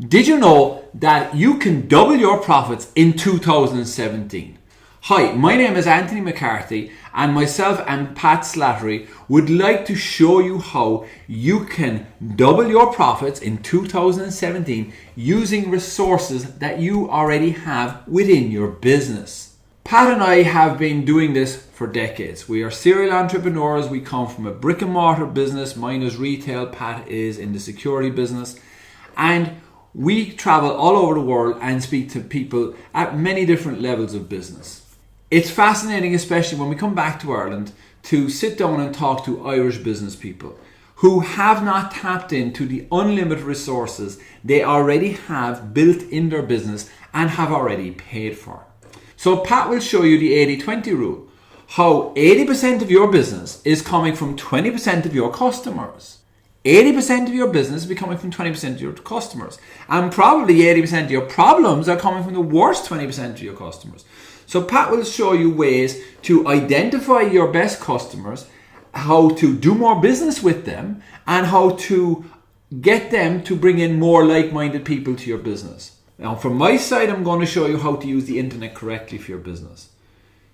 Did you know that you can double your profits in 2017? Hi, my name is Anthony McCarthy, and myself and Pat Slattery would like to show you how you can double your profits in 2017 using resources that you already have within your business. Pat and I have been doing this for decades. We are serial entrepreneurs. We come from a brick and mortar business. Mine is retail, Pat is in the security business. And we travel all over the world and speak to people at many different levels of business. It's fascinating, especially when we come back to Ireland, to sit down and talk to Irish business people who have not tapped into the unlimited resources they already have built in their business and have already paid for. So Pat will show you the 80-20 rule, how 80% of your business is coming from 20% of your customers. 80% of your business will be coming from 20% of your customers. And probably 80% of your problems are coming from the worst 20% of your customers. So Pat will show you ways to identify your best customers, how to do more business with them, and how to get them to bring in more like-minded people to your business. Now, from my side, I'm going to show you how to use the internet correctly for your business.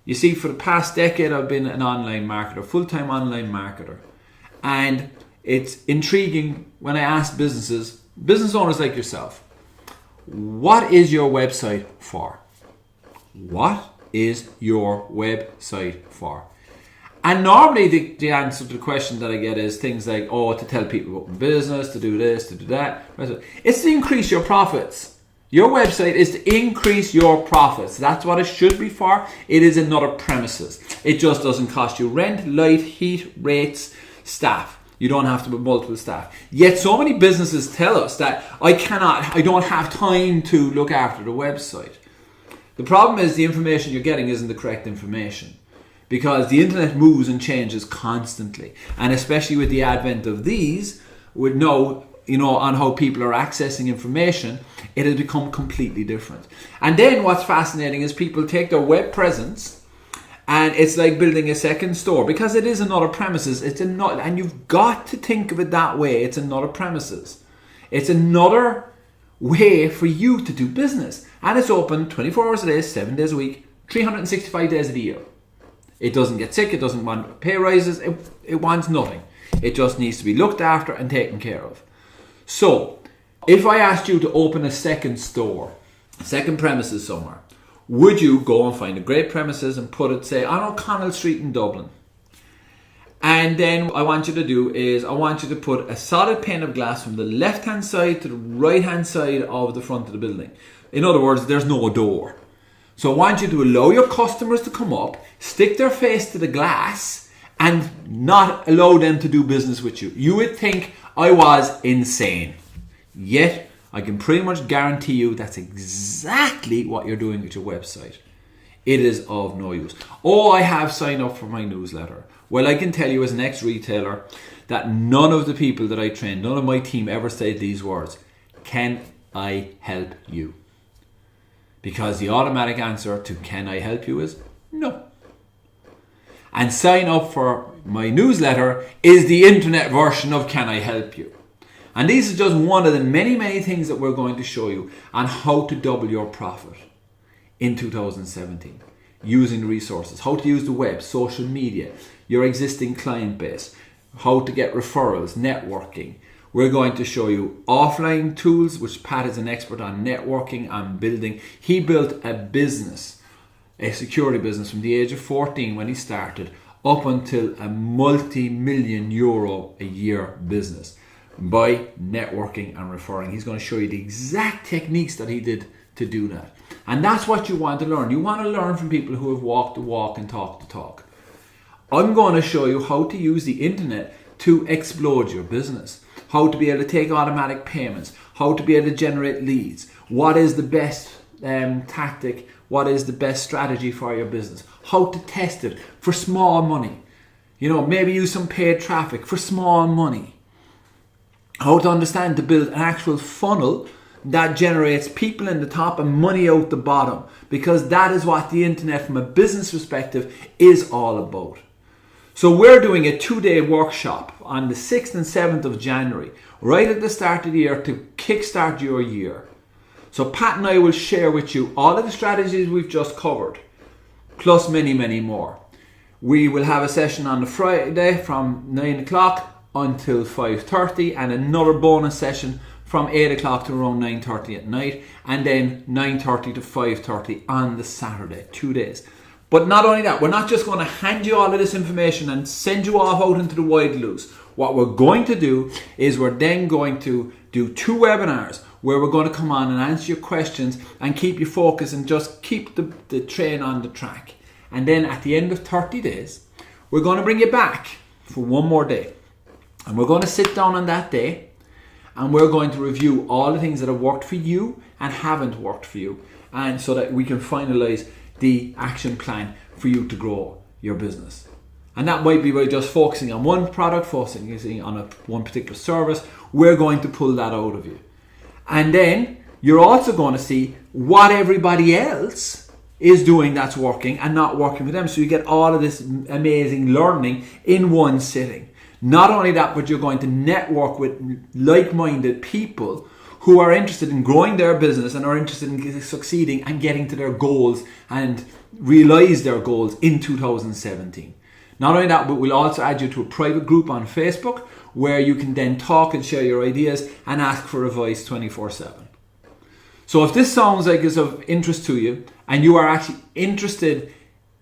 You see, for the past decade, I've been an online marketer, full-time online marketer. And it's intriguing when I ask business owners like yourself, what is your website for? What is your website for? And normally the answer to the question that I get is things like, to tell people about my business, to do this, to do that. It's to increase your profits. Your website is to increase your profits. That's what it should be for. It is another premises. It just doesn't cost you rent, light, heat, rates, staff. You don't have to put multiple staff. Yet so many businesses tell us that I don't have time to look after the website. The problem is the information you're getting isn't the correct information, because the internet moves and changes constantly. And especially with the advent of these, on how people are accessing information, it has become completely different. And then what's fascinating is people take their web presence, and it's like building a second store, because it is another premises. And you've got to think of it that way. It's another premises. It's another way for you to do business. And it's open 24 hours a day, 7 days a week, 365 days of the year. It doesn't get sick. It doesn't want pay rises. It wants nothing. It just needs to be looked after and taken care of. So, if I asked you to open a second store, a second premises somewhere, would you go and find a great premises and put it, say, on O'Connell Street in Dublin? And then what I want you to do is I want you to put a solid pane of glass from the left-hand side to the right-hand side of the front of the building. In other words, there's no door. So I want you to allow your customers to come up, stick their face to the glass, and not allow them to do business with you. You would think I was insane. Yet, I can pretty much guarantee you that's exactly what you're doing with your website. It is of no use. I have signed up for my newsletter. Well, I can tell you as an ex-retailer that none of the people that I train, none of my team ever said these words, "Can I help you?" Because the automatic answer to "can I help you" is no. And sign up for my newsletter is the internet version of "can I help you?" And these are just one of the many, many things that we're going to show you on how to double your profit in 2017 using the resources, how to use the web, social media, your existing client base, how to get referrals, networking. We're going to show you offline tools, which Pat is an expert on networking and building. He built a business, a security business from the age of 14 when he started up until a multi-million euro a year business by networking and referring. He's going to show you the exact techniques that he did to do that. And that's what you want to learn. You want to learn from people who have walked the walk and talked the talk. I'm going to show you how to use the internet to explode your business, how to be able to take automatic payments, how to be able to generate leads, what is the best tactic, what is the best strategy for your business, how to test it for small money. Maybe use some paid traffic for small money. How to understand to build an actual funnel that generates people in the top and money out the bottom, because that is what the internet from a business perspective is all about. So we're doing a 2-day workshop on the 6th and 7th of January, right at the start of the year, to kickstart your year. So Pat and I will share with you all of the strategies we've just covered, plus many, many more. We will have a session on the Friday from 9 o'clock until 5:30, and another bonus session from 8 o'clock to around 9:30 at night, and then 9:30 to 5:30 on the Saturday, 2 days. But not only that, we're not just going to hand you all of this information and send you off out into the wide loose. What we're going to do is we're then going to do 2 webinars where we're going to come on and answer your questions and keep you focused and just keep the train on the track. And then at the end of 30 days, we're going to bring you back for one more day. And we're going to sit down on that day and we're going to review all the things that have worked for you and haven't worked for you, and so that we can finalize the action plan for you to grow your business. And that might be by just focusing on one product, focusing on one particular service. We're going to pull that out of you. And then you're also going to see what everybody else is doing that's working and not working for them. So you get all of this amazing learning in one sitting. Not only that, but you're going to network with like-minded people who are interested in growing their business and are interested in succeeding and getting to their goals and realize their goals in 2017. Not only that, but we'll also add you to a private group on Facebook where you can then talk and share your ideas and ask for advice 24/7. So if this sounds like it's of interest to you and you are actually interested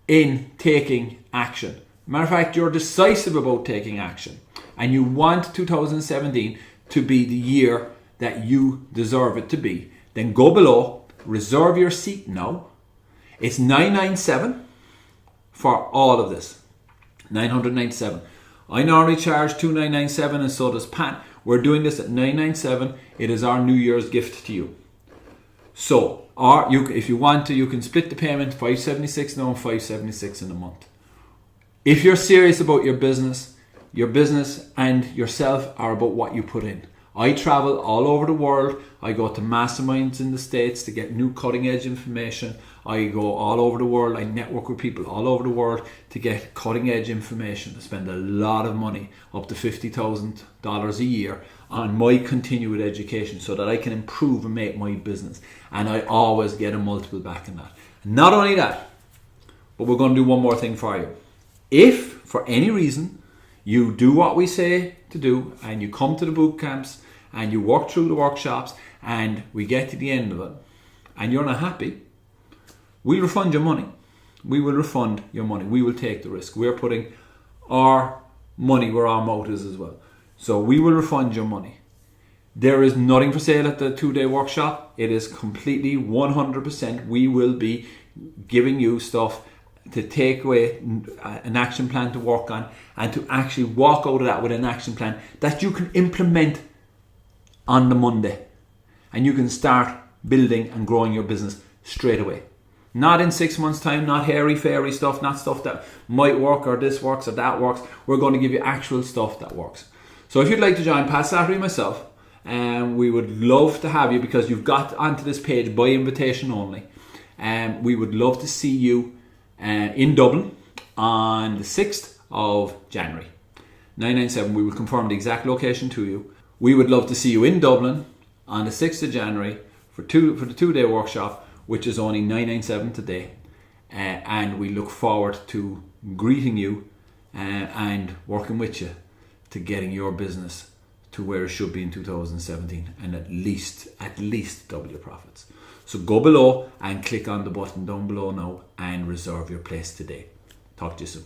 in taking action, matter of fact, you're decisive about taking action and you want 2017 to be the year that you deserve it to be, then go below, reserve your seat now. It's $997 for all of this. $997. I normally charge $2,997 and so does Pat. We're doing this at $997. It is our New Year's gift to you. So, if you want to, you can split the payment, $576 now and $576 in a month. If you're serious about your business and yourself are about what you put in. I travel all over the world. I go to masterminds in the States to get new cutting edge information. I go all over the world. I network with people all over the world to get cutting edge information. I spend a lot of money, up to $50,000 a year, on my continued education so that I can improve and make my business. And I always get a multiple back in that. Not only that, but we're going to do one more thing for you. If, for any reason, you do what we say to do and you come to the boot camps and you work through the workshops and we get to the end of it and you're not happy, we'll refund your money. We will refund your money. We will take the risk. We're putting our money where our mouth is as well. So we will refund your money. There is nothing for sale at the 2-day workshop. It is completely 100%. We will be giving you stuff to take away, an action plan to work on, and to actually walk out of that with an action plan that you can implement on the Monday. And you can start building and growing your business straight away. Not in 6 months' time, not hairy-fairy stuff, not stuff that might work or this works or that works. We're going to give you actual stuff that works. So if you'd like to join Pat Slattery and myself, we would love to have you, because you've got onto this page by invitation only. We would love to see you in Dublin on the 6th of January. 997, we will confirm the exact location to you. We would love to see you in Dublin on the 6th of January for the 2-day workshop, which is only 997 today. And we look forward to greeting you and working with you to getting your business to where it should be in 2017, and at least double your profits. So go below and click on the button down below now and reserve your place today. Talk to you soon.